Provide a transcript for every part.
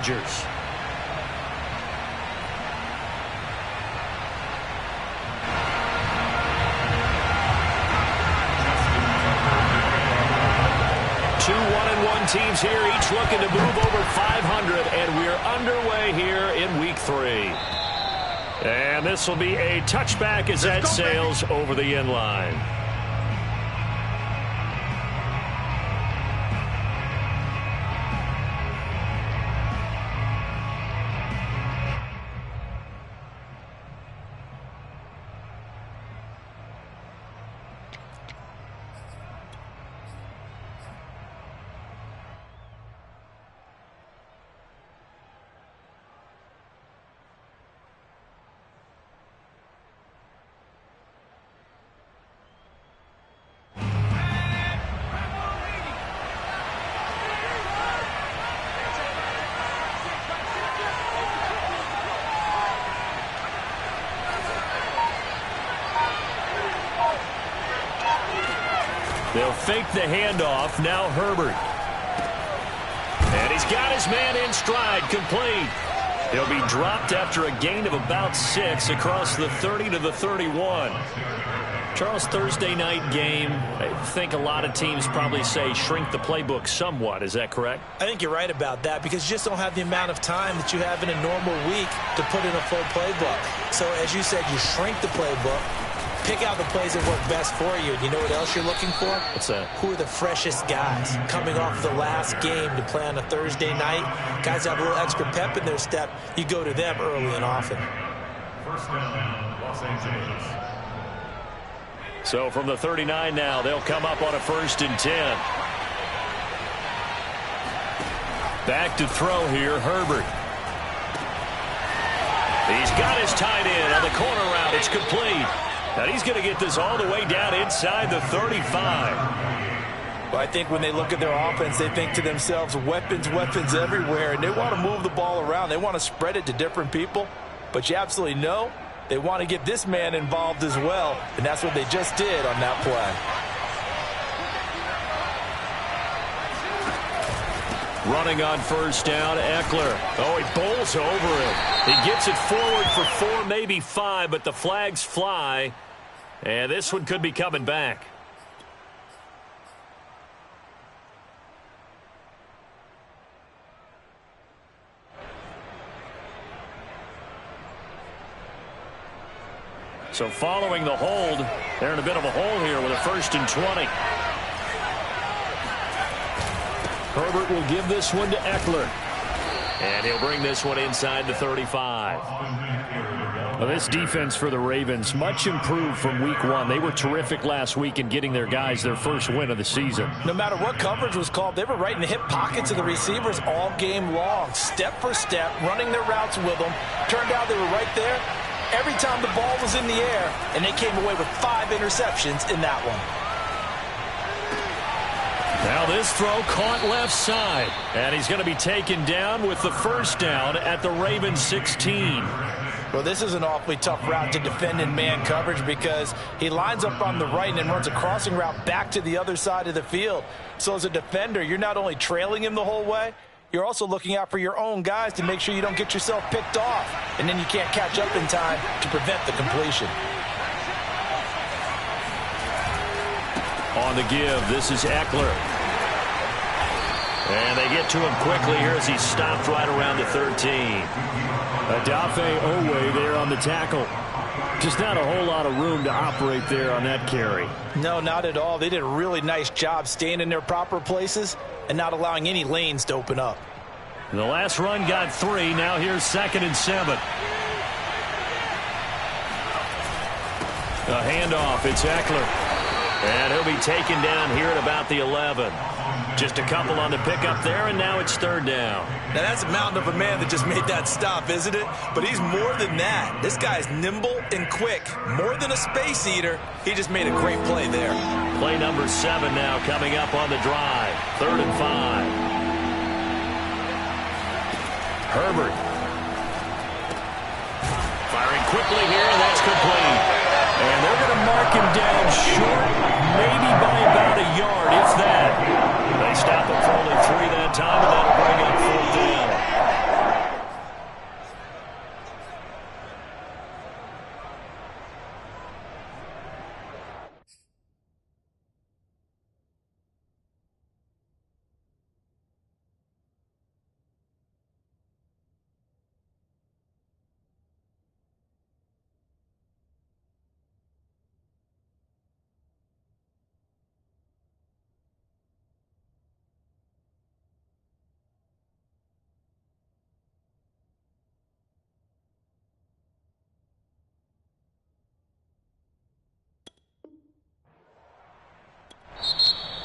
Chargers. Two 1-1 teams here, each looking to move over 500, and we're underway here in week 3. And this will be a touchback as that sails over the end line. They'll fake the handoff. Now Herbert. And he's got his man in stride, complete. He'll be dropped after a gain of about 6 across the 30 to the 31. Charles, Thursday night game, I think a lot of teams probably say shrink the playbook somewhat. Is that correct? I think you're right about that because you just don't have the amount of time that you have in a normal week to put in a full playbook. So as you said, you shrink the playbook. Pick out the plays that work best for you. You know what else you're looking for? What's that? Who are the freshest guys coming off of the last game to play on a Thursday night? Guys have a little extra pep in their step. You go to them early and often. First down, Los Angeles. So from the 39 now, they'll come up on a 1st and 10. Back to throw here, Herbert. He's got his tight end on the corner route. It's complete. And he's going to get this all the way down inside the 35. Well, I think when they look at their offense, they think to themselves, weapons everywhere, and they want to move the ball around. They want to spread it to different people, but you absolutely know they want to get this man involved as well, and that's what they just did on that play. Running on 1st down, Eckler. Oh, he bowls over it. He gets it forward for 4, maybe 5, but the flags fly. And this one could be coming back. So following the hold, they're in a bit of a hole here with a 1st and 20. Herbert will give this one to Eckler. And he'll bring this one inside the 35. Well, this defense for the Ravens, much improved from week 1. They were terrific last week in getting their guys their first win of the season. No matter what coverage was called, they were right in the hip pockets of the receivers all game long. Step for step, running their routes with them. Turned out they were right there every time the ball was in the air, and they came away with 5 interceptions in that one. Now this throw caught left side, and he's going to be taken down with the 1st down at the Ravens 16. Well, this is an awfully tough route to defend in man coverage because he lines up on the right and then runs a crossing route back to the other side of the field. So as a defender, you're not only trailing him the whole way, you're also looking out for your own guys to make sure you don't get yourself picked off, and then you can't catch up in time to prevent the completion. On the give, this is Eckler. And they get to him quickly here as he's stopped right around the 13. Adafe Owe there on the tackle. Just not a whole lot of room to operate there on that carry. No, not at all. They did a really nice job staying in their proper places and not allowing any lanes to open up. The last run got 3. Now here's 2nd and 7. A handoff. It's Eckler. And he'll be taken down here at about the 11. Just a couple on the pickup there, and now it's 3rd down. Now that's a mountain of a man that just made that stop, isn't it? But he's more than that. This guy's nimble and quick. More than a space eater. He just made a great play there. Play number 7 now coming up on the drive. 3rd and 5. Herbert. Firing quickly here, and that's complete. And they're going to mark him down short, maybe by about a yard, if that. They stop it for only 3 that time, and that'll bring up 4th down.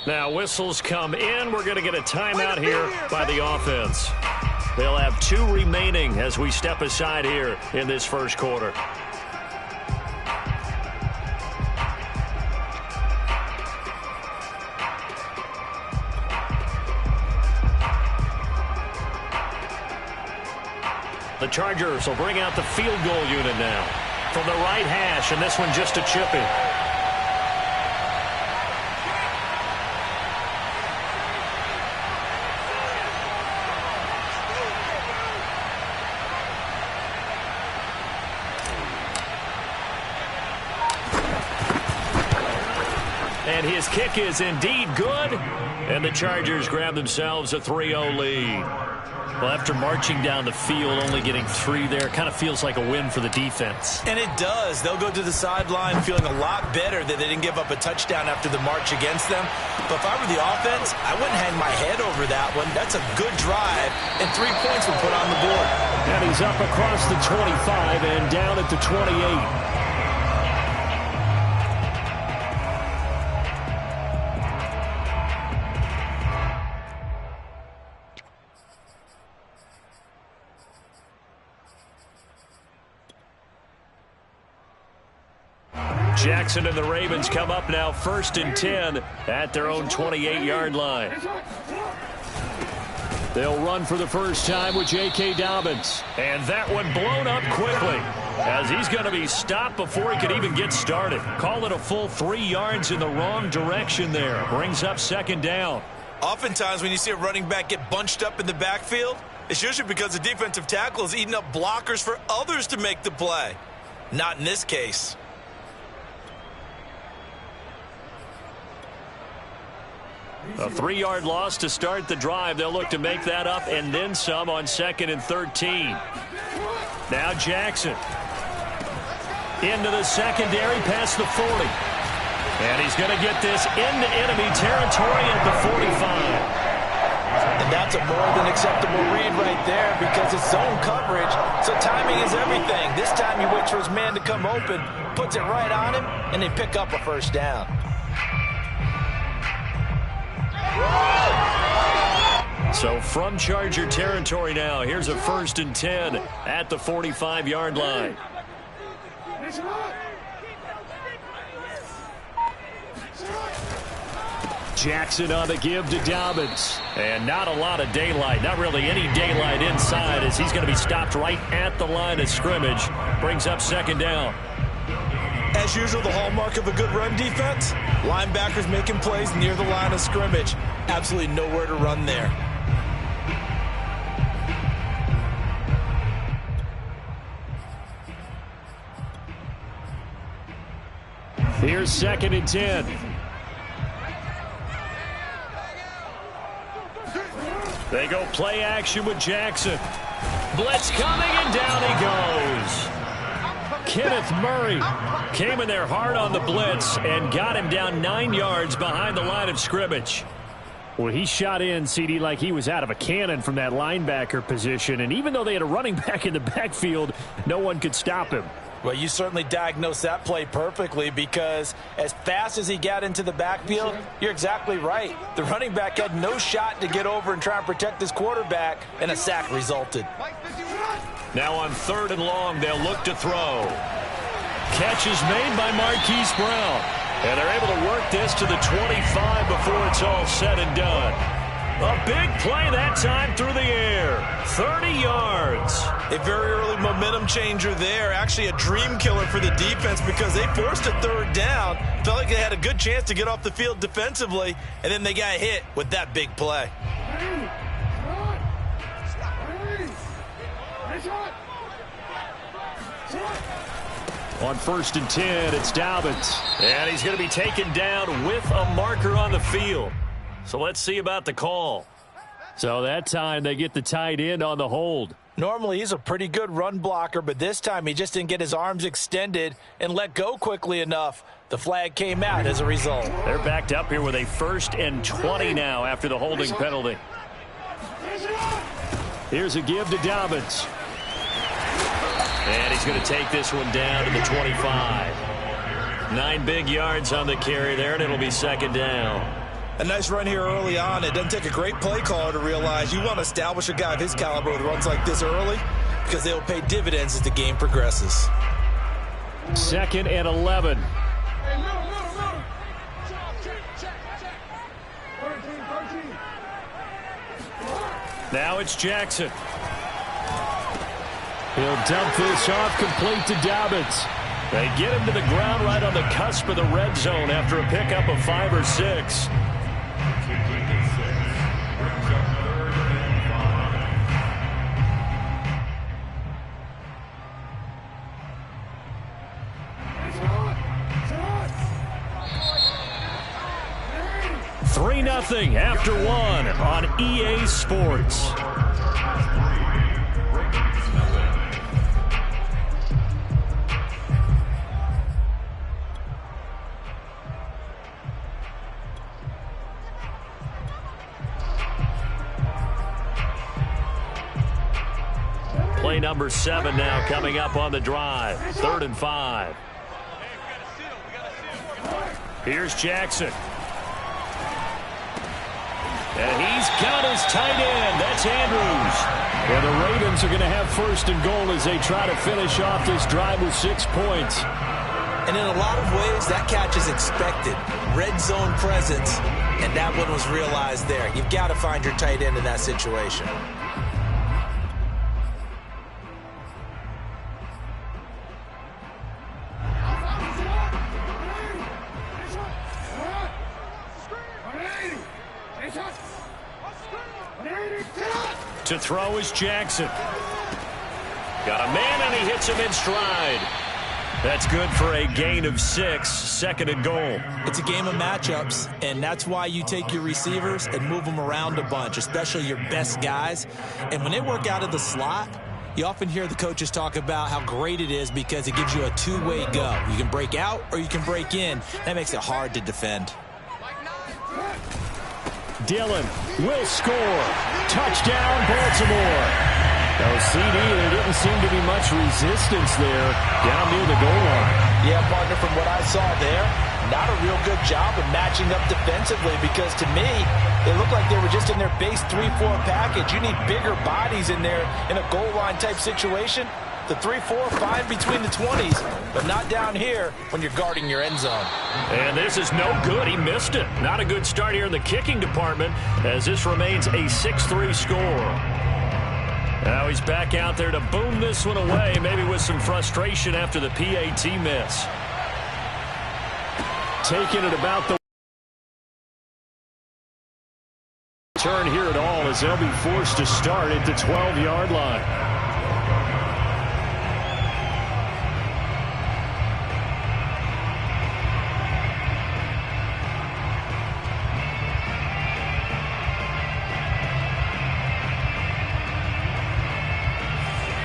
Now whistles come in. We're going to get a timeout here by the offense. They'll have 2 remaining as we step aside here in this first quarter. The Chargers will bring out the field goal unit now from the right hash, and this one just a chipping. And his kick is indeed good, and the Chargers grab themselves a 3-0 lead. Well, after marching down the field, only getting 3 there, kind of feels like a win for the defense. And it does. They'll go to the sideline feeling a lot better that they didn't give up a touchdown after the march against them. But if I were the offense, I wouldn't hang my head over that one. That's a good drive, and 3 points were put on the board. And he's up across the 25 and down at the 28. Jackson and the Ravens come up now 1st and 10 at their own 28-yard line. They'll run for the first time with J.K. Dobbins. And that one blown up quickly as he's going to be stopped before he could even get started. Call it a full 3 yards in the wrong direction there. Brings up 2nd down. Oftentimes when you see a running back get bunched up in the backfield, it's usually because the defensive tackle is eating up blockers for others to make the play. Not in this case. A 3-yard loss to start the drive. They'll look to make that up and then some on 2nd and 13. Now Jackson into the secondary past the 40. And he's going to get this into enemy territory at the 45. And that's a more than acceptable read right there because it's zone coverage, so timing is everything. This time he waits for his man to come open, puts it right on him, and they pick up a first down. So from Charger territory now, here's a 1st and 10 at the 45-yard line. Jackson on the give to Dobbins. And not a lot of daylight, not really any daylight inside as he's going to be stopped right at the line of scrimmage. Brings up 2nd down. As usual, the hallmark of a good run defense, linebackers making plays near the line of scrimmage. Absolutely nowhere to run there. Here's 2nd and 10. They go play action with Jackson. Blitz coming, and down he goes. Kenneth Murray came in there hard on the blitz and got him down 9 yards behind the line of scrimmage. Well, he shot in, CD, like he was out of a cannon from that linebacker position. And even though they had a running back in the backfield, no one could stop him. Well, you certainly diagnosed that play perfectly because as fast as he got into the backfield, you're exactly right. The running back had no shot to get over and try and protect his quarterback, and a sack resulted. Now on 3rd and long, they'll look to throw. Catch is made by Marquise Brown. And they're able to work this to the 25 before it's all said and done. A big play that time through the air. 30 yards. A very early momentum changer there. Actually a dream killer for the defense because they forced a 3rd down. Felt like they had a good chance to get off the field defensively, and then they got hit with that big play. On 1st and 10, it's Dobbins. And he's going to be taken down with a marker on the field. So let's see about the call. So that time they get the tight end on the hold. Normally he's a pretty good run blocker, but this time he just didn't get his arms extended and let go quickly enough. The flag came out as a result. They're backed up here with a 1st and 20 now after the holding penalty. Here's a give to Dobbins. And he's going to take this one down to the 25. 9 big yards on the carry there, and it'll be 2nd down. A nice run here early on. It doesn't take a great play caller to realize you want to establish a guy of his caliber with runs like this early because they'll pay dividends as the game progresses. 2nd and 11. Now it's Jackson. He'll dump this off complete to Dobbins. They get him to the ground right on the cusp of the red zone after a pickup of 5 or 6. Three 0 after 1 on EA Sports. Play number 7 now coming up on the drive. 3rd and 5. Here's Jackson. And he's got his tight end. That's Andrews. Well, the Ravens are going to have 1st and goal as they try to finish off this drive with 6 points. And in a lot of ways, that catch is expected. Red zone presence, and that one was realized there. You've got to find your tight end in that situation. To throw is Jackson. Got a man, and he hits him in stride. That's good for a gain of 6, 2nd and goal. It's a game of matchups, and that's why you take your receivers and move them around a bunch, especially your best guys. And when they work out of the slot, you often hear the coaches talk about how great it is because it gives you a two-way go. You can break out or you can break in. That makes it hard to defend. Dillon will score. Touchdown, Baltimore. No CD, there didn't seem to be much resistance there down near the goal line. Yeah, partner, from what I saw there, not a real good job of matching up defensively because to me, it looked like they were just in their base 3-4 package. You need bigger bodies in there in a goal line type situation. The 3-4, fine between the 20s, but not down here when you're guarding your end zone. And this is no good. He missed it. Not a good start here in the kicking department as this remains a 6-3 score. Now he's back out there to boom this one away, maybe with some frustration after the PAT miss. Taking it about the turn here at all as they'll be forced to start at the 12-yard line.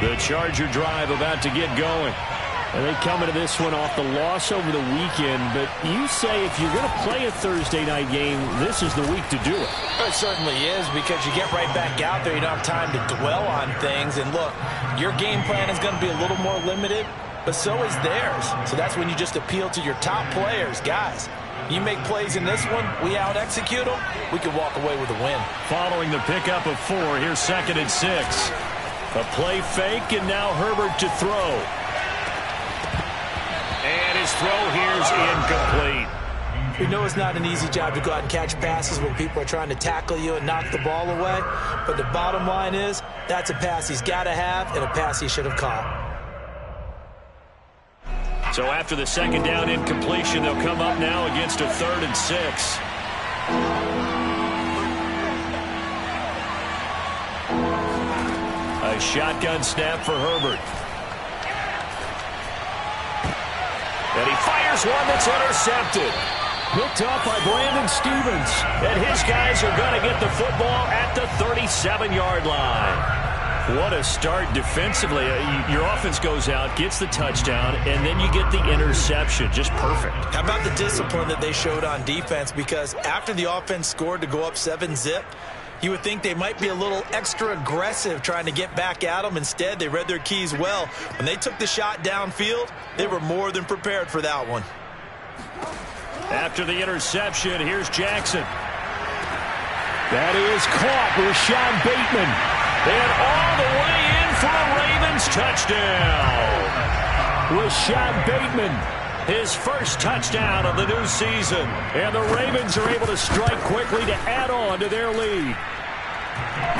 The Charger drive about to get going. And they come into this one off the loss over the weekend. But you say if you're going to play a Thursday night game, this is the week to do it. It certainly is because you get right back out there. You don't have time to dwell on things. And look, your game plan is going to be a little more limited, but so is theirs. So that's when you just appeal to your top players. Guys, you make plays in this one, we out-execute them, we can walk away with a win. Following the pickup of 4, here's 2nd and 6. A play fake, and now Herbert to throw. And his throw here's incomplete. We know it's not an easy job to go out and catch passes when people are trying to tackle you and knock the ball away. But the bottom line is, that's a pass he's got to have and a pass he should have caught. So after the 2nd down incompletion, they'll come up now against a 3rd and 6. A shotgun snap for Herbert. And he fires one that's intercepted. Picked off by Brandon Stevens. And his guys are going to get the football at the 37-yard line. What a start defensively. Your offense goes out, gets the touchdown, and then you get the interception. Just perfect. How about the discipline that they showed on defense? Because after the offense scored to go up 7-zip, you would think they might be a little extra aggressive trying to get back at them. Instead, they read their keys well. When they took the shot downfield, they were more than prepared for that one. After the interception, here's Jackson. That is caught. Rashad Bateman. And all the way in for a Ravens touchdown. Rashad Bateman, his first touchdown of the new season. And the Ravens are able to strike quickly to add on to their lead.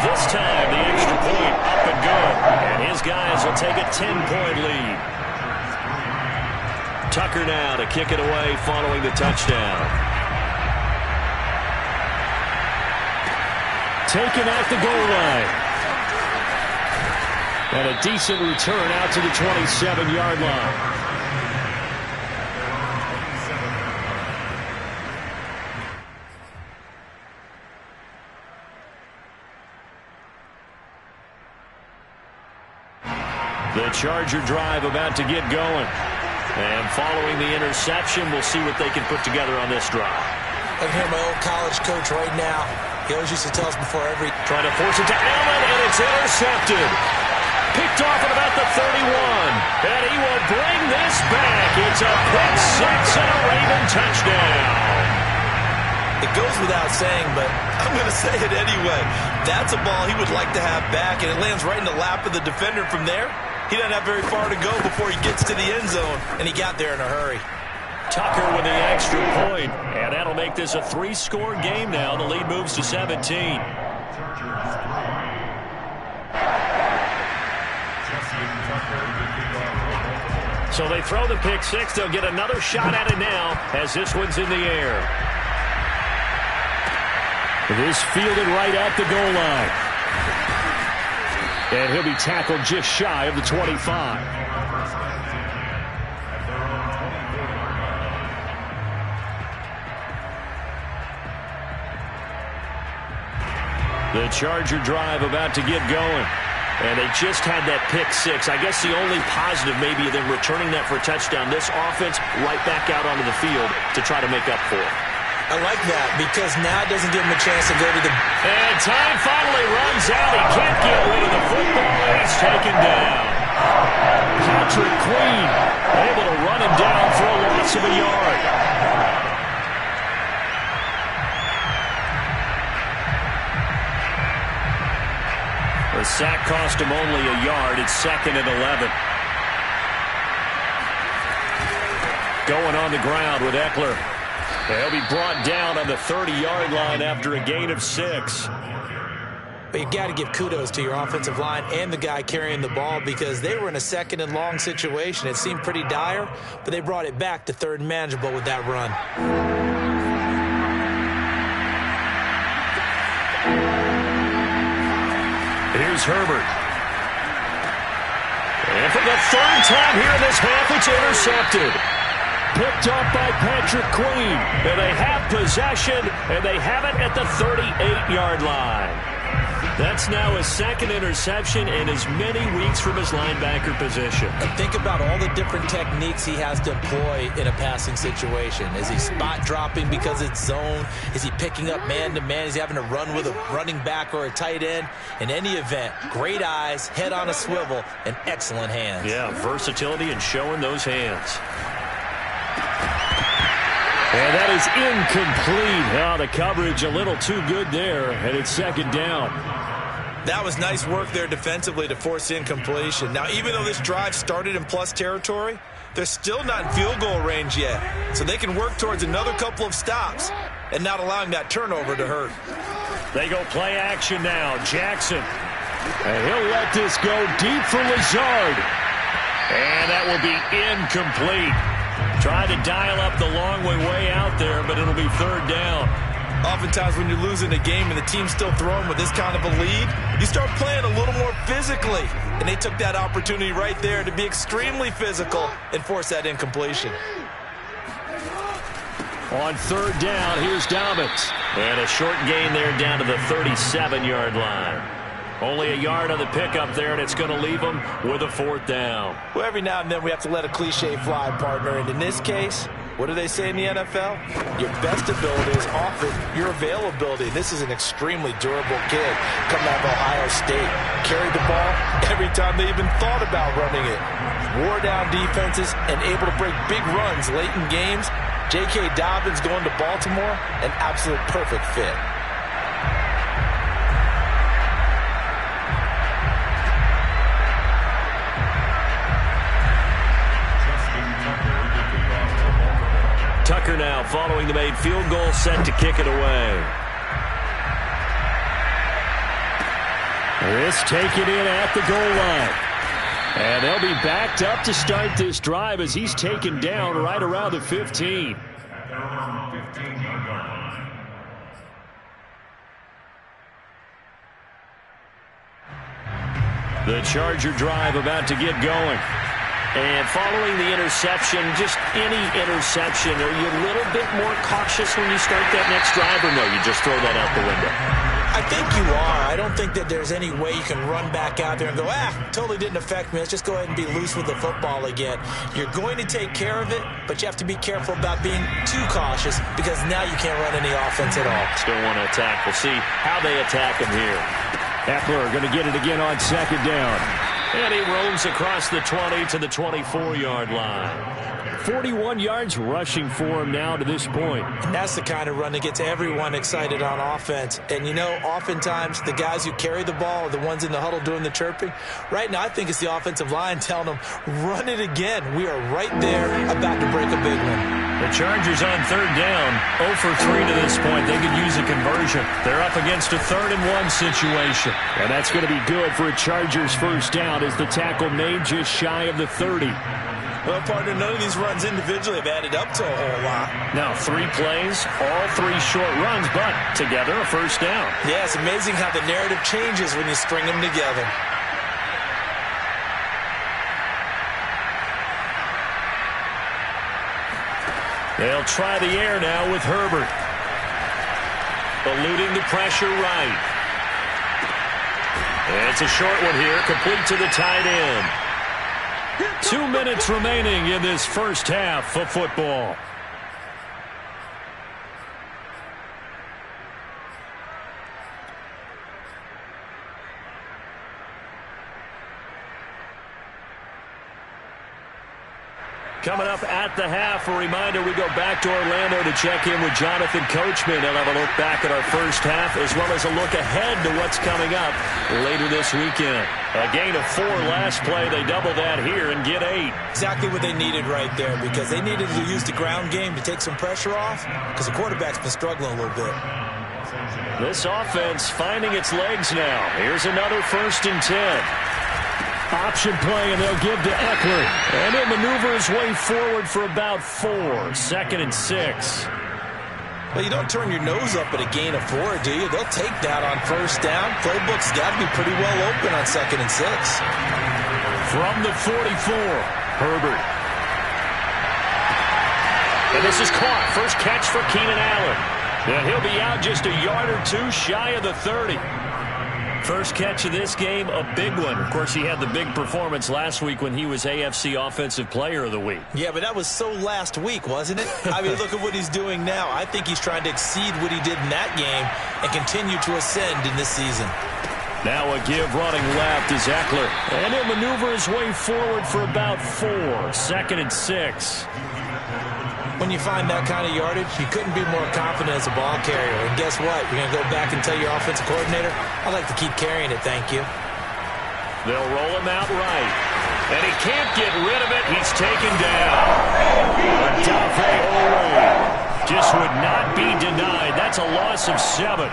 This time, the extra point up and good. And his guys will take a 10-point lead. Tucker now to kick it away following the touchdown. Taken at the goal line. And a decent return out to the 27-yard line. The Charger drive about to get going. And following the interception, we'll see what they can put together on this drive. I can hear my old college coach right now. He always used to tell us before every... Trying to force it to Allen, and it's intercepted. Picked off at about the 31. And he will bring this back. It's a pick six and a Raven touchdown. It goes without saying, but I'm going to say it anyway. That's a ball he would like to have back, and it lands right in the lap of the defender from there. He doesn't have very far to go before he gets to the end zone, and he got there in a hurry. Tucker with the extra point, and that'll make this a 3-score game now. The lead moves to 17. So they throw the pick six. They'll get another shot at it now as this one's in the air. This fielded right at the goal line. And he'll be tackled just shy of the 25. The Charger drive about to get going. And they just had that pick six. I guess the only positive maybe them returning that for a touchdown. This offense right back out onto the field to try to make up for it. I like that because now it doesn't give him a chance to go to the... And time finally runs out. He can't get rid of the football, and he's taken down. Patrick Queen able to run him down for a loss of a yard. The sack cost him only a yard. It's 2nd and 11. Going on the ground with Eckler. He'll be brought down on the 30-yard line after a gain of 6. But you've got to give kudos to your offensive line and the guy carrying the ball because they were in a 2nd and long situation. It seemed pretty dire, but they brought it back to 3rd and manageable with that run. Here's Herbert. And for the 3rd time here in this half, it's intercepted. Picked off by Patrick Queen. And they have possession, and they have it at the 38-yard line. That's now his 2nd interception in as many weeks from his linebacker position. And think about all the different techniques he has to employ in a passing situation. Is he spot dropping because it's zone? Is he picking up man-to-man? Is he having to run with a running back or a tight end? In any event, great eyes, head on a swivel, and excellent hands. Yeah, versatility and showing those hands. And that is incomplete. Oh, the coverage a little too good there, and it's 2nd down. That was nice work there defensively to force incompletion. Now, even though this drive started in plus territory, they're still not in field goal range yet. So they can work towards another couple of stops and not allowing that turnover to hurt. They go play action now. Jackson. And he'll let this go deep for Lazard. And that will be incomplete. Tried to dial up the long way out there, but it'll be 3rd down. Oftentimes when you're losing a game and the team's still throwing with this kind of a lead, you start playing a little more physically. And they took that opportunity right there to be extremely physical and force that incompletion. On 3rd down, here's Dobbins. And a short gain there down to the 37-yard line. Only a yard on the pickup there, and it's going to leave them with a 4th down. Well, every now and then we have to let a cliche fly, partner. And in this case, what do they say in the NFL? Your best ability is often your availability. This is an extremely durable kid coming out of Ohio State. Carried the ball every time they even thought about running it. Wore down defenses and able to break big runs late in games. J.K. Dobbins going to Baltimore, an absolute perfect fit. kicker now following the made field goal, set to kick it away. This taken in at the goal line. And they'll be backed up to start this drive as he's taken down right around the 15. The Charger drive about to get going. And following the interception, just any interception, are you a little bit more cautious when you start that next drive, or no, you just throw that out the window? I think you are. I don't think that there's any way you can run back out there and go, totally didn't affect me. Let's just go ahead and be loose with the football again. You're going to take care of it, but you have to be careful about being too cautious because now you can't run any offense at all. Still want to attack. We'll see how they attack him here. Eckler going to get it again on second down. And he roams across the 20 to the 24-yard line. 41 yards rushing for him now to this point. And that's the kind of run that gets everyone excited on offense. And, you know, oftentimes the guys who carry the ball are the ones in the huddle doing the chirping. Right now I think it's the offensive line telling them, run it again. We are right there about to break a big one. The Chargers on third down, 0 for 3 to this point. They could use a conversion. They're up against a 3rd-and-1 situation. And that's going to be good for a Chargers first down as the tackle made just shy of the 30. Well, partner, none of these runs individually have added up to a whole lot. Now 3 plays, all 3 short runs, but together a first down. Yeah, it's amazing how the narrative changes when you string them together. They'll try the air now with Herbert. Eluding the pressure right. It's a short one here, complete to the tight end. 2 minutes remaining in this first half of football. Coming up at the half, a reminder, we go back to Orlando to check in with Jonathan Coachman. He'll have a look back at our first half as well as a look ahead to what's coming up later this weekend. A gain of 4 last play. They double that here and get 8. Exactly what they needed right there because they needed to use the ground game to take some pressure off because the quarterback's been struggling a little bit. This offense finding its legs now. Here's another 1st and 10. Option play, and they'll give to Eckler. And he'll maneuver his way forward for about 4. 2nd and 6. Well, you don't turn your nose up at a gain of 4, do you? They'll take that on first down. Playbook's got to be pretty well open on 2nd and 6. From the 44, Herbert. And this is caught. First catch for Keenan Allen. And he'll be out just a yard or 2 shy of the 30. First catch of this game, a big one. Of course, he had the big performance last week when he was AFC Offensive Player of the Week. Yeah, but that was so last week, wasn't it? I mean, look at what he's doing now. I think he's trying to exceed what he did in that game and continue to ascend in this season. Now a give running left is Eckler. And he'll maneuver his way forward for about 4. 2nd and 6. When you find that kind of yardage, you couldn't be more confident as a ball carrier. And guess what? You're going to go back and tell your offensive coordinator, I'd like to keep carrying it, thank you. They'll roll him out right. And he can't get rid of it. He's taken down. Odafe Oweh just would not be denied. That's a loss of 7.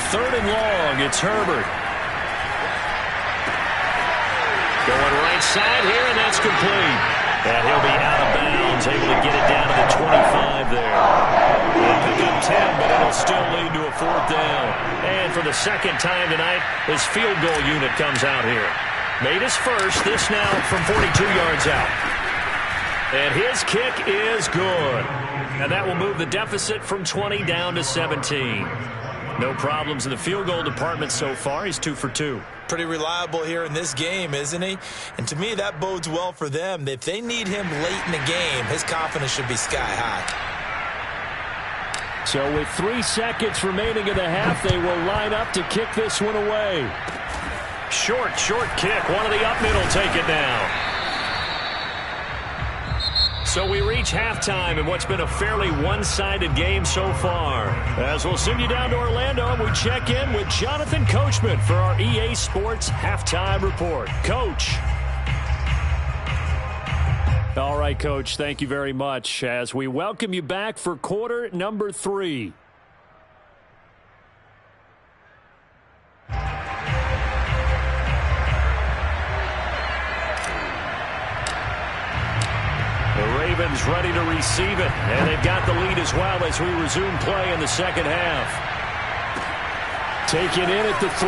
Third and long, it's Herbert. Going right side here, and that's complete. And he'll be out of bounds, able to get it down to the 25 there. He'll pick up 10, but it'll still lead to a 4th down. And for the 2nd time tonight, his field goal unit comes out here. Made his first, this now from 42 yards out. And his kick is good. And that will move the deficit from 20 down to 17. No problems in the field goal department so far. He's 2 for 2. Pretty reliable here in this game, isn't he? And to me, that bodes well for them. If they need him late in the game, his confidence should be sky high. So with 3 seconds remaining in the half, they will line up to kick this one away. Short kick. One of the up middle take it down. So we reach halftime in what's been a fairly one-sided game so far. As we'll send you down to Orlando, and we check in with Jonathan Coachman for our EA Sports Halftime Report. Coach. All right, Coach, thank you very much as we welcome you back for quarter number 3. Ravens ready to receive it, and they've got the lead as well as we resume play in the second half. Taken in at the 3.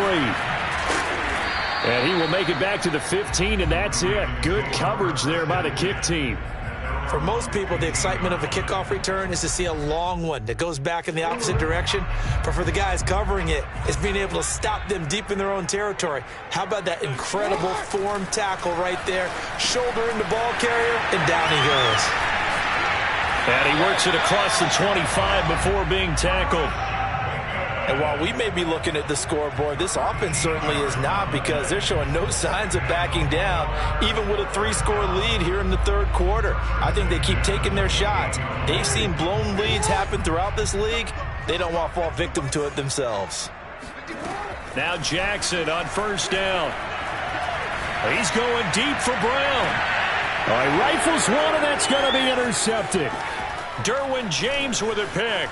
And he will make it back to the 15, and that's it. Good coverage there by the kick team. For most people, the excitement of a kickoff return is to see a long one that goes back in the opposite direction. But for the guys covering it, it's being able to stop them deep in their own territory. How about that incredible form tackle right there? Shoulder in the ball carrier, and down he goes. And he works it across the 25 before being tackled. And while we may be looking at the scoreboard, this offense certainly is not, because they're showing no signs of backing down, even with a 3-score lead here in the third quarter. I think they keep taking their shots. They've seen blown leads happen throughout this league. They don't want to fall victim to it themselves. Now Jackson on first down. He's going deep for Brown. All right, rifles one, and that's going to be intercepted. Derwin James with a pick.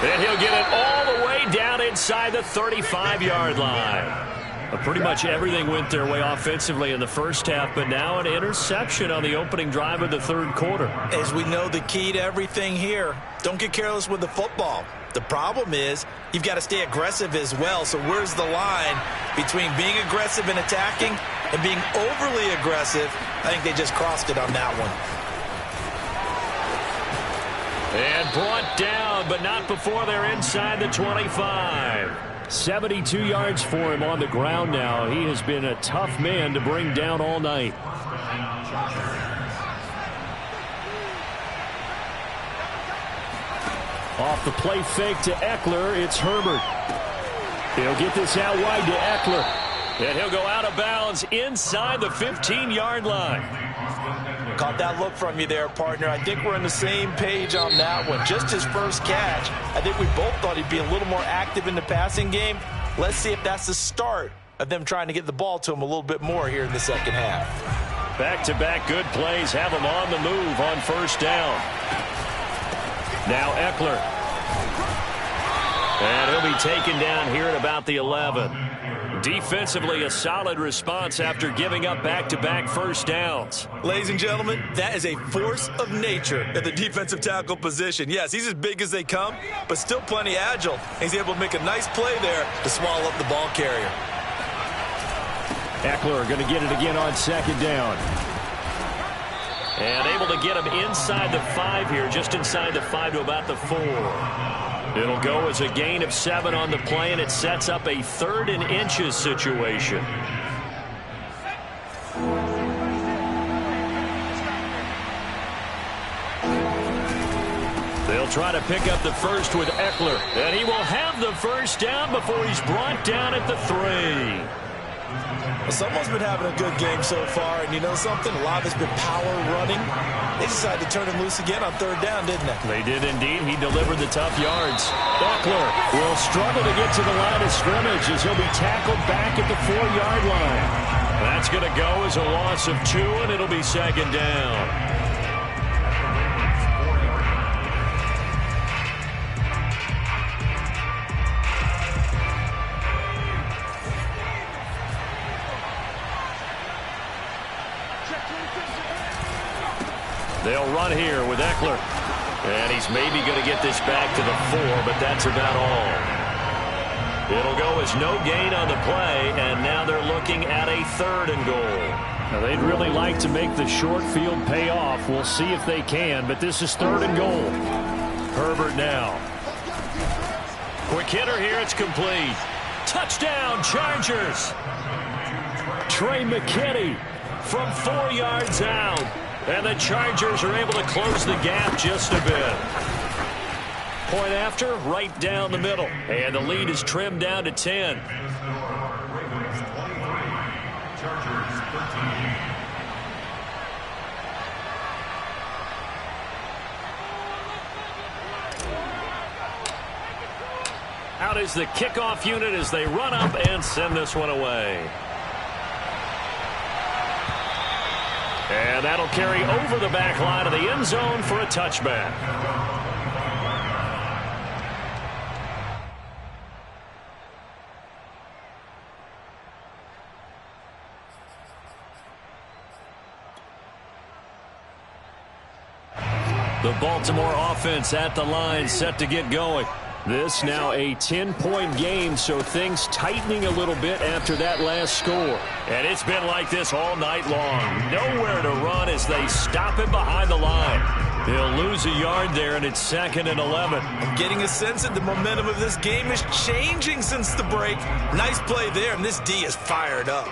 And he'll get it all the way down inside the 35-yard line. Pretty much everything went their way offensively in the first half, but now an interception on the opening drive of the third quarter. As we know, the key to everything here, don't get careless with the football. The problem is you've got to stay aggressive as well. So where's the line between being aggressive and attacking and being overly aggressive? I think they just crossed it on that one. And brought down, but not before they're inside the 25. 72 yards for him on the ground now. He has been a tough man to bring down all night. Off the play fake to Eckler, it's Herbert. He'll get this out wide to Eckler. And he'll go out of bounds inside the 15-yard line. Caught that look from you there, partner. I think we're on the same page on that one. Just his first catch. I think we both thought he'd be a little more active in the passing game. Let's see if that's the start of them trying to get the ball to him a little bit more here in the second half. Back-to-back good plays have him on the move on first down. Now Eckler. And he'll be taken down here at about the 11. Defensively, a solid response after giving up back-to-back first downs. Ladies and gentlemen, that is a force of nature at the defensive tackle position. Yes, he's as big as they come, but still plenty agile. He's able to make a nice play there to swallow up the ball carrier. Eckler going to get it again on second down. And able to get him inside the 5 here, just inside the 5 to about the 4. It'll go as a gain of 7 on the play, and it sets up a 3rd and inches situation. They'll try to pick up the first with Eckler, and he will have the first down before he's brought down at the 3. Well, someone's been having a good game so far, and you know something? A lot of it's been power running. They decided to turn him loose again on 3rd down, didn't they? They did indeed. He delivered the tough yards. Eckler will struggle to get to the line of scrimmage as he'll be tackled back at the 4-yard line. That's going to go as a loss of 2, and it'll be second down. They'll run here with Eckler. And he's maybe going to get this back to the 4, but that's about all. It'll go as no gain on the play, and now they're looking at a 3rd and goal. Now, they'd really like to make the short field pay off. We'll see if they can, but this is 3rd and goal. Herbert now. Quick hitter here, it's complete. Touchdown, Chargers. Trey McKinney from 4 yards out. And the Chargers are able to close the gap just a bit. Point after, right down the middle. And the lead is trimmed down to 10. Out is the kickoff unit as they run up and send this one away. And that'll carry over the back line of the end zone for a touchback. The Baltimore offense at the line, set to get going. This now a 10-point game, so things tightening a little bit after that last score. And it's been like this all night long. Nowhere to run as they stop him behind the line. He'll lose a yard there, and it's 2nd and 11. I'm getting a sense that the momentum of this game is changing since the break. Nice play there, and this D is fired up.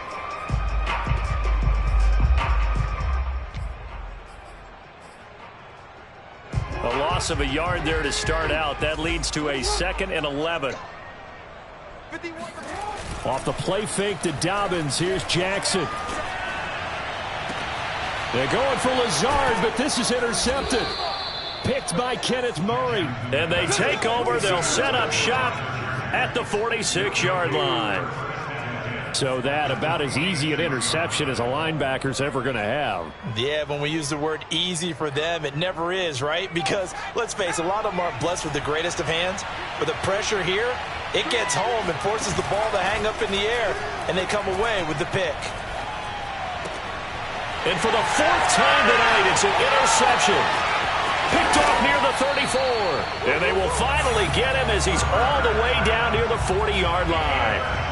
A loss of a yard there to start out. That leads to a 2nd and 11. Off the play fake to Dobbins. Here's Jackson. They're going for Lazard, but this is intercepted. Picked by Kenneth Murray. And they take over. They'll set up shop at the 46-yard line. So that about as easy an interception as a linebacker's ever going to have. Yeah, when we use the word easy for them, it never is, right? Because, let's face it, a lot of them aren't blessed with the greatest of hands. But the pressure here, it gets home and forces the ball to hang up in the air, and they come away with the pick. And for the 4th time tonight, it's an interception. Picked off near the 34. And they will finally get him as he's all the way down near the 40-yard line.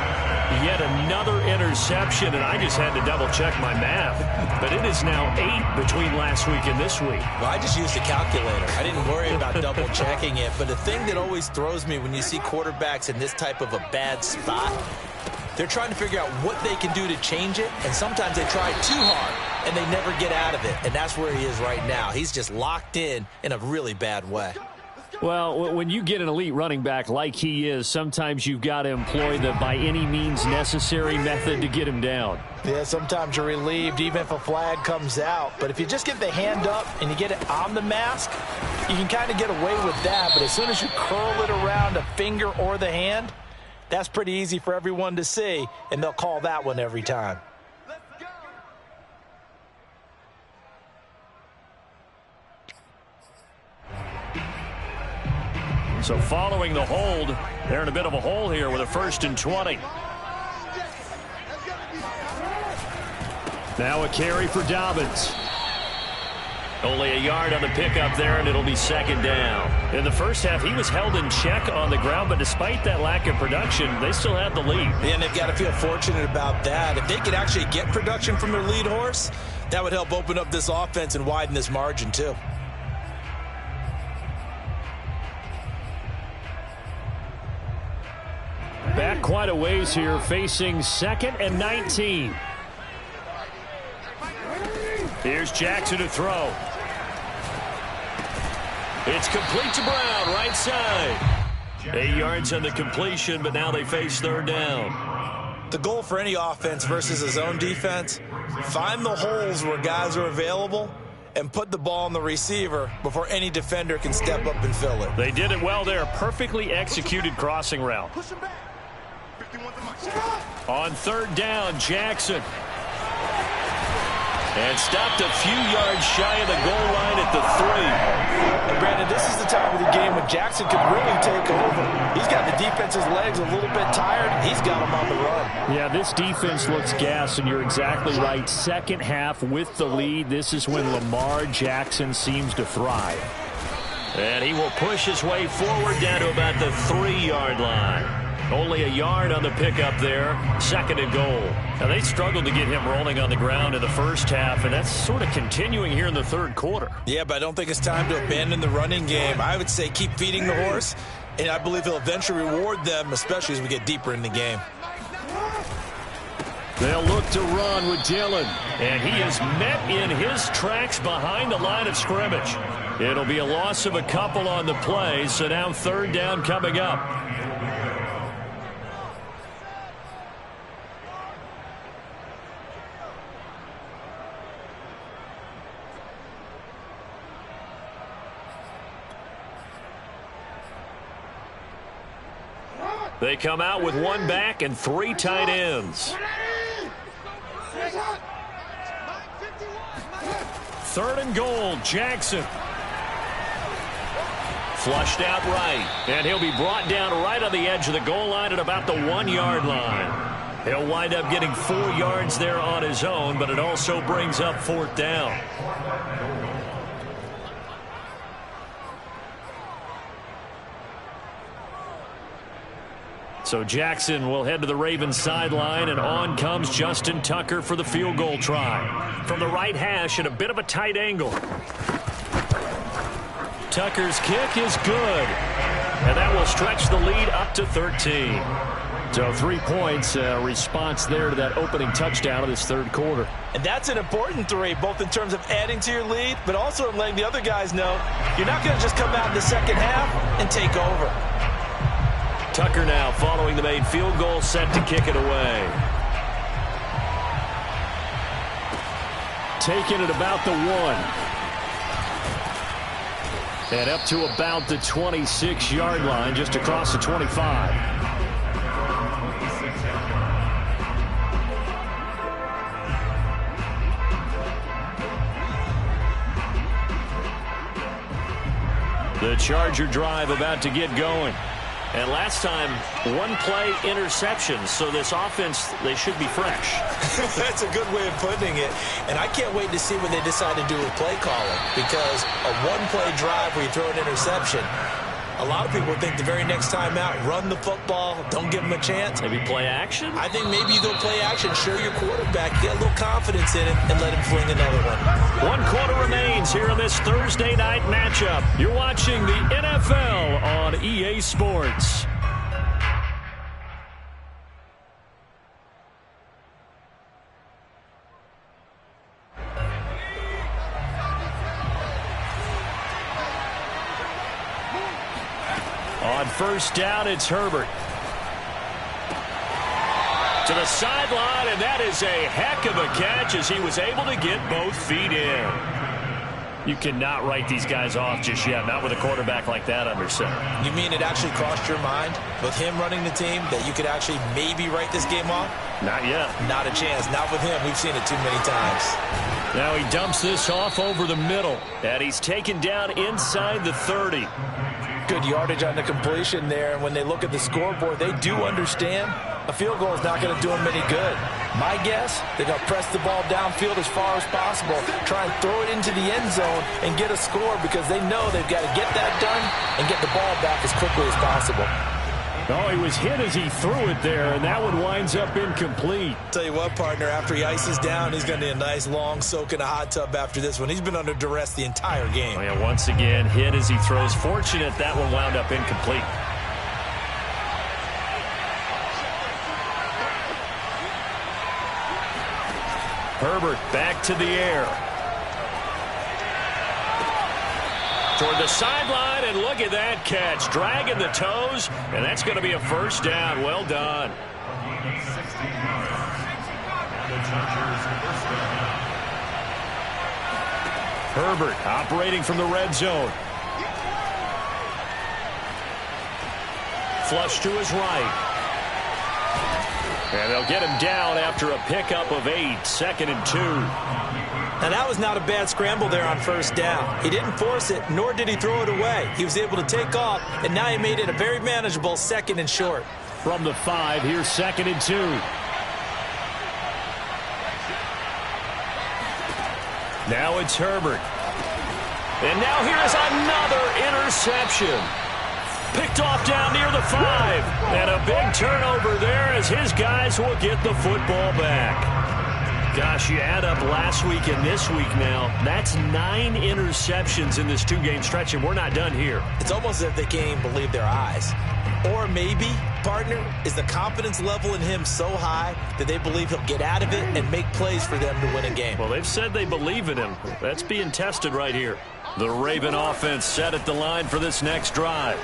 Yet another interception, and I just had to double-check my math. But it is now 8 between last week and this week. Well, I just used a calculator. I didn't worry about double-checking it. But the thing that always throws me when you see quarterbacks in this type of a bad spot, they're trying to figure out what they can do to change it, and sometimes they try too hard, and they never get out of it. And that's where he is right now. He's just locked in a really bad way. Well, when you get an elite running back like he is, sometimes you've got to employ the by any means necessary method to get him down. Yeah, sometimes you're relieved even if a flag comes out. But if you just get the hand up and you get it on the mask, you can kind of get away with that. But as soon as you curl it around a finger or the hand, that's pretty easy for everyone to see, and they'll call that one every time. So following the hold, they're in a bit of a hole here with a 1st and 20. Now a carry for Dobbins. Only a yard on the pickup there, and it'll be 2nd down. In the first half, he was held in check on the ground, but despite that lack of production, they still have the lead. Yeah, and they've got to feel fortunate about that. If they could actually get production from their lead horse, that would help open up this offense and widen this margin too. Back quite a ways here, facing 2nd and 19. Here's Jackson to throw. It's complete to Brown, right side. 8 yards on the completion, but now they face 3rd down. The goal for any offense versus a zone defense, find the holes where guys are available and put the ball on the receiver before any defender can step up and fill it. They did it well there. Perfectly executed crossing route. On 3rd down, Jackson. And stopped a few yards shy of the goal line at the 3. And Brandon, this is the time of the game when Jackson could really take over. He's got the defense's legs a little bit tired. He's got them on the run. Yeah, this defense looks gassed, and you're exactly right. Second half with the lead. This is when Lamar Jackson seems to thrive. And he will push his way forward down to about the 3-yard line. Only a yard on the pickup there. 2nd and goal. Now, they struggled to get him rolling on the ground in the first half, and that's sort of continuing here in the 3rd quarter. Yeah, but I don't think it's time to abandon the running game. I would say keep feeding the horse, and I believe he'll eventually reward them, especially as we get deeper in the game. They'll look to run with Dillon, and he is met in his tracks behind the line of scrimmage. It'll be a loss of a couple on the play, so now 3rd down coming up. They come out with one back and 3 tight ends. 3rd and goal, Jackson. Flushed out right, and he'll be brought down right on the edge of the goal line at about the 1-yard line. He'll wind up getting 4 yards there on his own, but it also brings up 4th down. So Jackson will head to the Ravens sideline, and on comes Justin Tucker for the field goal try. From the right hash at a bit of a tight angle. Tucker's kick is good, and that will stretch the lead up to 13. So 3 points, response there to that opening touchdown of this 3rd quarter. And that's an important 3, both in terms of adding to your lead, but also in letting the other guys know you're not going to just come out in the second half and take over. Tucker now following the made field goal, set to kick it away. Taking it about the 1. And up to about the 26-yard line, just across the 25. The Charger drive about to get going. And last time, 1-play interception. So this offense, they should be fresh. That's a good way of putting it. And I can't wait to see what they decide to do with play calling. Because a 1-play drive where you throw an interception, a lot of people think the very next time out, run the football, don't give them a chance. Maybe play action? I think maybe you go play action, show your quarterback, get a little confidence in him, and let him fling another one. 1 quarter remains here in this Thursday night matchup. You're watching the NFL on EA Sports. On 1st down, it's Herbert. To the sideline, and that is a heck of a catch as he was able to get both feet in. You cannot write these guys off just yet, not with a quarterback like that under center. You mean it actually crossed your mind with him running the team that you could actually maybe write this game off? Not yet. Not a chance. Not with him. We've seen it too many times. Now he dumps this off over the middle, and he's taken down inside the 30. Good yardage on the completion there, and when they look at the scoreboard, they do understand a field goal is not going to do them any good. My guess, they're going to press the ball downfield as far as possible, try and throw it into the end zone and get a score because they know they've got to get that done and get the ball back as quickly as possible. Oh, he was hit as he threw it there, and that one winds up incomplete. Tell you what, partner, after he ices down, he's going to need a nice long soak in a hot tub after this one. He's been under duress the entire game. Oh, yeah, once again, hit as he throws. Fortunate that one wound up incomplete. Herbert back to the air. Toward the sideline, and look at that catch. Dragging the toes, and that's going to be a 1st down. Well done. Herbert operating from the red zone. Flush to his right. And they'll get him down after a pickup of 8, 2nd and 2. Now, that was not a bad scramble there on 1st down. He didn't force it, nor did he throw it away. He was able to take off, and now he made it a very manageable 2nd and short. From the 5, here's 2nd and 2. Now it's Herbert. And now here is another interception. Picked off down near the 5. And a big turnover there as his guys will get the football back. Gosh, you add up last week and this week now. That's 9 interceptions in this 2-game stretch, and we're not done here. It's almost as if they can't even believe their eyes. Or maybe, partner, is the confidence level in him so high that they believe he'll get out of it and make plays for them to win a game. Well, they've said they believe in him. That's being tested right here. The Raven offense set at the line for this next drive.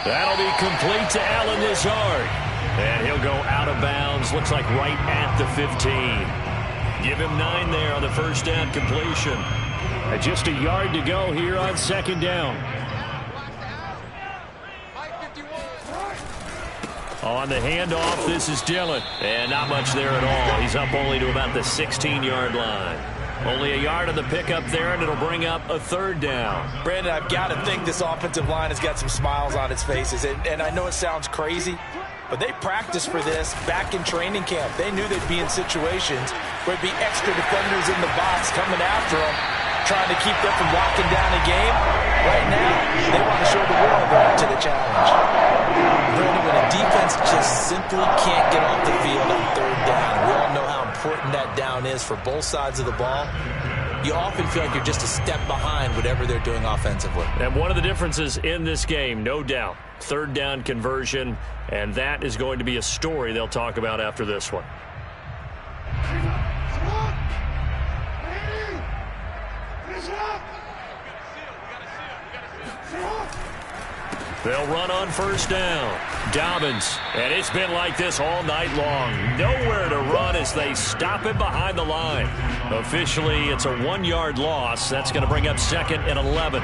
That'll be complete to Allen Lazard. And he'll go out of bounds. Looks like right at the 15. Give him 9 there on the 1st down completion. And just a yard to go here on 2nd down. On the handoff, this is Dillon. And not much there at all. He's up only to about the 16-yard line. Only a yard on the pickup there, and it'll bring up a third down. Brandon, I've got to think this offensive line has got some smiles on its faces. And I know it sounds crazy, but they practiced for this back in training camp. They knew they'd be in situations where there'd be extra defenders in the box coming after them, trying to keep them from locking down a game. Right now, they want to show the world they're up to the challenge. Brandon, when a defense just simply can't get off the field on third down, we all know how important that down is for both sides of the ball. You often feel like you're just a step behind whatever they're doing offensively. And one of the differences in this game, no doubt, third down conversion, and that is going to be a story they'll talk about after this one. They'll run on first down. Dobbins, and it's been like this all night long. Nowhere to run as they stop him behind the line. Officially, it's a 1-yard loss. That's going to bring up second and 11.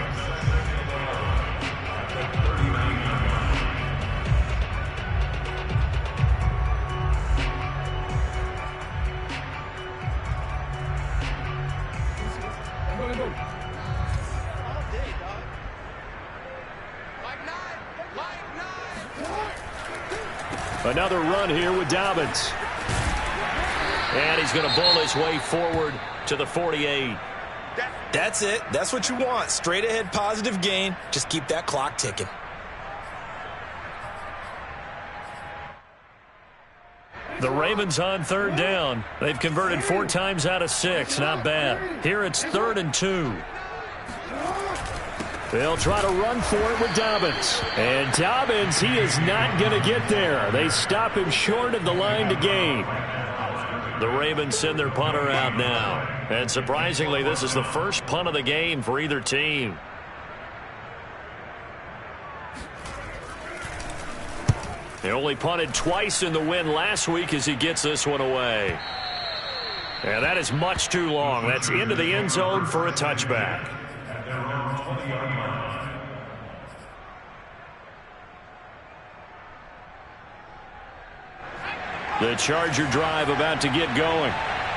Another run here with Dobbins. And he's going to bull his way forward to the 48. That's it. That's what you want. Straight ahead positive gain. Just keep that clock ticking. The Ravens on third down. They've converted 4 times out of 6. Not bad. Here it's 3rd and 2. They'll try to run for it with Dobbins. And Dobbins, he is not going to get there. They stop him short of the line to gain. The Ravens send their punter out now. And surprisingly, this is the first punt of the game for either team. They only punted twice in the win last week as he gets this one away. And that is much too long. That's into the end zone for a touchback. The Charger drive about to get going.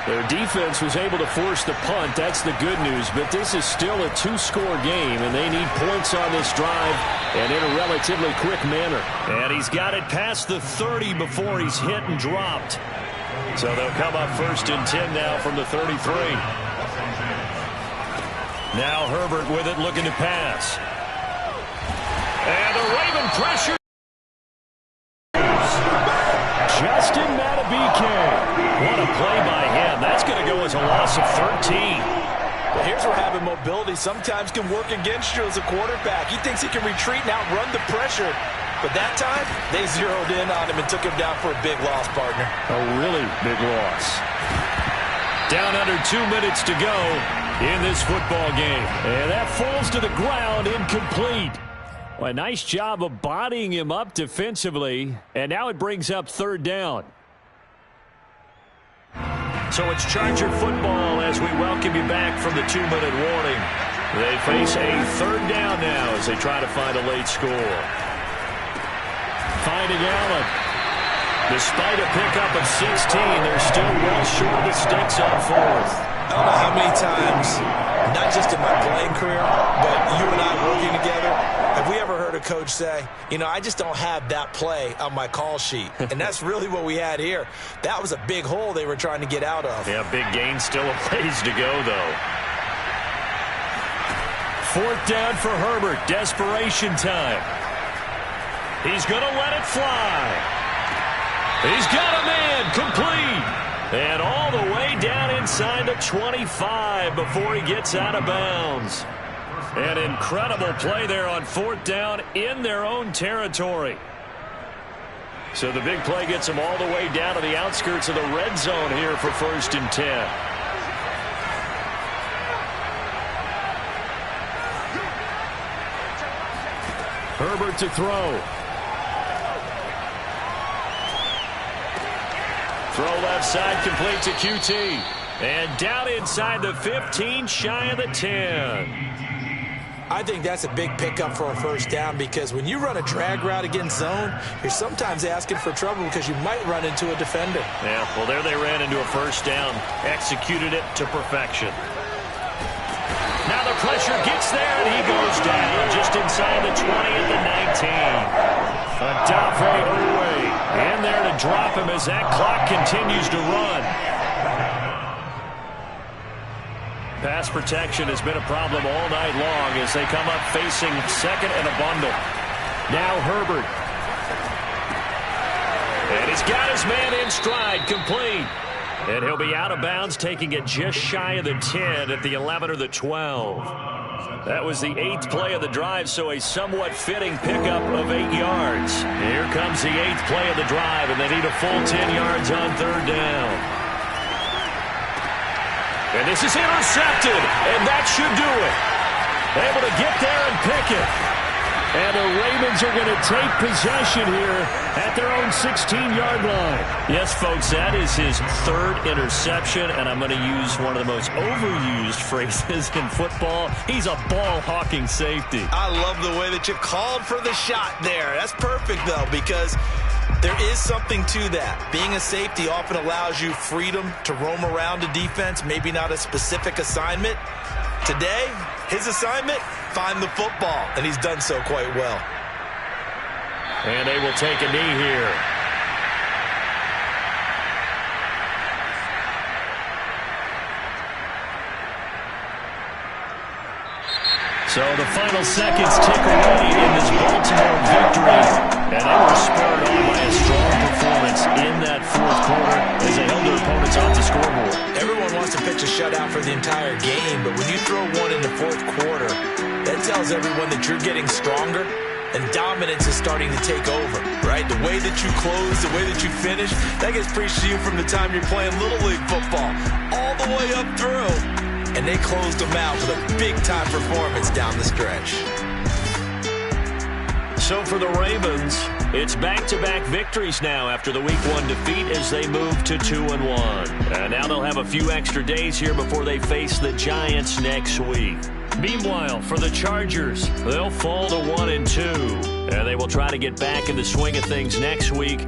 Their defense was able to force the punt. That's the good news. But this is still a 2-score game, and they need points on this drive and in a relatively quick manner. And he's got it past the 30 before he's hit and dropped. So they'll come up 1st and 10 now from the 33. Now Herbert with it, looking to pass. And the Raven pressure. Justin Matabike. What a play by him. That's going to go as a loss of 13. Well, here's where having mobility sometimes can work against you as a quarterback. He thinks he can retreat and outrun the pressure. But that time, they zeroed in on him and took him down for a big loss, partner. A really big loss. Down under 2 minutes to go in this football game. And that falls to the ground, incomplete. Well, a nice job of bodying him up defensively. And now it brings up 3rd down. So it's Charger football as we welcome you back from the 2-minute warning. They face a 3rd down now as they try to find a late score. Finding Allen. Despite a pickup of 16, they're still well short of the sticks on 4th. I don't know how many times, not just in my playing career, but you and I working together, have we ever heard a coach say, you know, I just don't have that play on my call sheet. And that's really what we had here. That was a big hole they were trying to get out of. Yeah, big gain, still a ways to go, though. 4th down for Herbert. Desperation time. He's going to let it fly. He's got a man, complete. And all the way down inside the 25 before he gets out of bounds. An incredible play there on 4th down in their own territory. So the big play gets them all the way down to the outskirts of the red zone here for 1st and 10. Herbert to throw. Throw left side, complete to QT. And down inside the 15, shy of the 10. I think that's a big pickup for a first down because when you run a drag route against zone, you're sometimes asking for trouble because you might run into a defender. Yeah, well, there they ran into a first down. Executed it to perfection. Now the pressure gets there, and he goes down just inside the 20 at the 19. Adave Owe in there to drop him as that clock continues to run. Pass protection has been a problem all night long as they come up facing second and a bundle. Now Herbert. And he's got his man in stride, complete. And he'll be out of bounds, taking it just shy of the 10 at the 11 or the 12. That was the 8th play of the drive, so a somewhat fitting pickup of 8 yards. Here comes the 8th play of the drive, and they need a full 10 yards on third down. And this is intercepted, and that should do it. Able to get there and pick it. And the Ravens are going to take possession here at their own 16-yard line. Yes, folks, that is his 3rd interception, and I'm going to use one of the most overused phrases in football. He's a ball-hawking safety. I love the way that you called for the shot there. That's perfect, though, because there is something to that. Being a safety often allows you freedom to roam around a defense, maybe not a specific assignment. Today, his assignment, find the football, and he's done so quite well. And they will take a knee here. So the final seconds tick away in this Baltimore victory. And they were spurred on by a strong performance in that 4th quarter as they held their opponents off the scoreboard. Everyone wants to pitch a shutout for the entire game, but when you throw one in the 4th quarter, that tells everyone that you're getting stronger and dominance is starting to take over, right? The way that you close, the way that you finish, that gets preached to you from the time you're playing Little League football all the way up through. And they closed them out with a big-time performance down the stretch. So for the Ravens, it's back-to-back victories now after the Week 1 defeat as they move to 2-1. And now they'll have a few extra days here before they face the Giants next week. Meanwhile, for the Chargers, they'll fall to 1-2. And they will try to get back in the swing of things next week